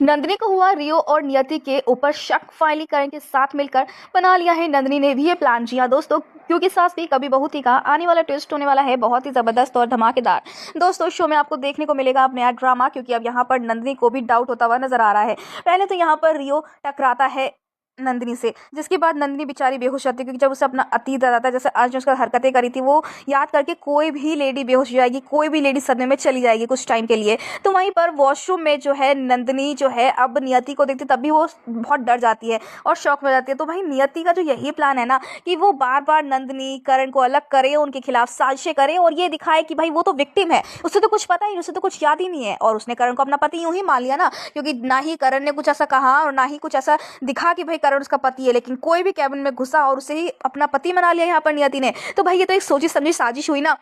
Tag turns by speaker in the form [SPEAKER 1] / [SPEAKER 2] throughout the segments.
[SPEAKER 1] नंदिनी को हुआ रियो और नियति के ऊपर शक। फाइनली करण के साथ मिलकर बना लिया है नंदिनी ने भी ये प्लान। जी हाँ दोस्तों, क्योंकि सास भी कभी बहू थी का आने वाला ट्विस्ट होने वाला है बहुत ही जबरदस्त और धमाकेदार। दोस्तों शो में आपको देखने को मिलेगा अब नया ड्रामा, क्योंकि अब यहाँ पर नंदिनी को भी डाउट होता हुआ नजर आ रहा है। पहले तो यहाँ पर रियो टकराता है नंदिनी से, जिसके बाद नंदिनी बेचारी बेहोश जाती है, क्योंकि जब उसे अपना अतीत याद आता है, जैसे आज उसका हरकतें करी थी वो याद करके कोई भी लेडी बेहोश हो जाएगी, कोई भी लेडी सदमे में चली जाएगी कुछ टाइम के लिए। तो वहीं पर वॉशरूम में जो है नंदिनी जो है अब नियति को देखती तब भी वो बहुत डर जाती है और शॉक में जाती है। तो भाई नियति का जो यही प्लान है ना कि वो बार बार नंदिनी करण को अलग करे, उनके खिलाफ साजिशें करे और ये दिखाए कि भाई वो तो विक्टिम है, उसे तो कुछ पता ही नहीं, उसे तो कुछ याद ही नहीं है। और उसने करण को अपना पति यूं ही मान लिया ना, क्योंकि ना ही करण ने कुछ ऐसा कहा और ना ही कुछ ऐसा दिखा कि भाई करण उसका पति है, लेकिन कोई भी कैबिन में घुसा और उसे ही अपना पति बना लिया यहाँ पर नियति ने। तो भाई ये तो एक सोची समझी साजिश हुई ना।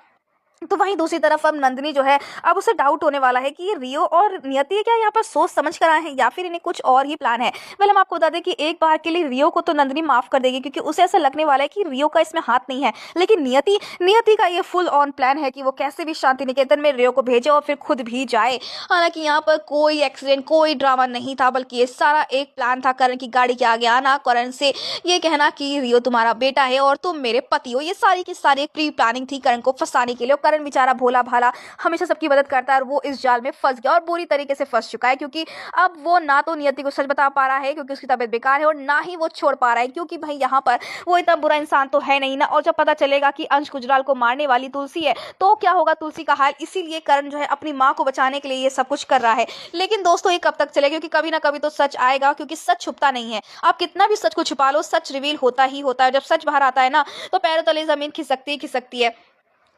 [SPEAKER 1] तो वहीं दूसरी तरफ अब नंदिनी जो है अब उसे डाउट होने वाला है कि ये रियो और नियति क्या यहाँ पर सोच समझ कर आए हैं या फिर इन्हें कुछ और ही प्लान है। वेल हम आपको बता दें कि एक बार के लिए रियो को तो नंदिनी माफ कर देगी, क्योंकि उसे ऐसा लगने वाला है कि रियो का इसमें हाथ नहीं है, लेकिन नियति का ये फुल ऑन प्लान है कि वो कैसे भी शांति निकेतन में रियो को भेजे और फिर खुद भी जाए। हालांकि यहाँ पर कोई एक्सीडेंट कोई ड्रामा नहीं था, बल्कि ये सारा एक प्लान था। करण की गाड़ी के आगे आना, करण से ये कहना कि रियो तुम्हारा बेटा है और तुम मेरे पति हो, ये सारी की सारी एक प्री प्लानिंग थी करण को फंसाने के लिए। करण बेचारा भोला भाला हमेशा सबकी मदद करता है और वो इस जाल में फंस गया और बुरी तरीके से फंस चुका है, क्योंकि अब वो ना तो नियति को सच बता पा रहा है क्योंकि उसकी तबीयत बेकार है, और ना ही वो छोड़ पा रहा है क्योंकि भाई यहाँ पर वो इतना बुरा इंसान तो है नहीं ना। और जब पता चलेगा कि अंश गुजराल को मारने वाली तुलसी है तो क्या होगा तुलसी का हाल। इसीलिए करण जो है अपनी माँ को बचाने के लिए ये सब कुछ कर रहा है। लेकिन दोस्तों ये कब तक चलेगा, क्योंकि कभी ना कभी तो सच आएगा, क्योंकि सच छुपता नहीं है। आप कितना भी सच को छुपा लो, सच रिवील होता ही होता है। जब सच बाहर आता है ना तो पैरों तले जमीन खिसकती है।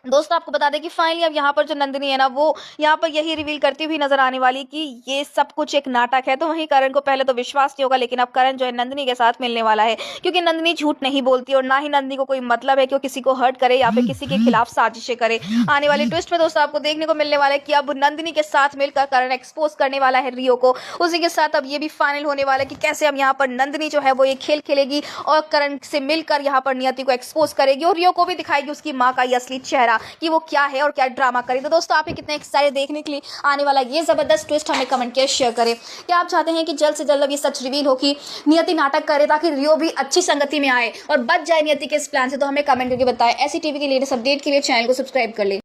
[SPEAKER 1] दोस्तों आपको बता दें कि फाइनली अब यहाँ पर जो नंदिनी है ना वो यहाँ पर यही रिवील करती हुई नजर आने वाली कि ये सब कुछ एक नाटक है। तो वहीं करण को पहले तो विश्वास नहीं होगा, लेकिन अब करण जो है नंदिनी के साथ मिलने वाला है, क्योंकि नंदिनी झूठ नहीं बोलती और ना ही नंदिनी को कोई मतलब है कि वो किसी को हर्ट करे या फिर किसी के खिलाफ साजिशें करे। आने वाले ट्विस्ट में दोस्तों आपको देखने को मिलने वाला है कि अब नंदिनी के साथ मिलकर करण एक्सपोज करने वाला है रियो को। उसी के साथ अब ये भी फाइनल होने वाला है कि कैसे अब यहाँ पर नंदिनी जो है वो ये खेल खेलेगी और करण से मिलकर यहाँ पर नियति को एक्सपोज करेगी और रियो को भी दिखाएगी उसकी माँ का असली चेहरा कि वो क्या है और क्या ड्रामा करें। तो दोस्तों आप कितने एक्साइटेड देखने के लिए आने वाला ये जबरदस्त ट्विस्ट हमें कमेंट के शेयर करें। क्या आप चाहते हैं कि जल्द से जल्द अब ये सच रिवील हो कि नियति नाटक करे ताकि रियो भी अच्छी संगति में आए और बच जाए नियति के इस प्लान से? तो हमें कमेंट करके बताएं। ऐसी टीवी के लेटेस्ट अपडेट के लिए चैनल को सब्सक्राइब कर ले।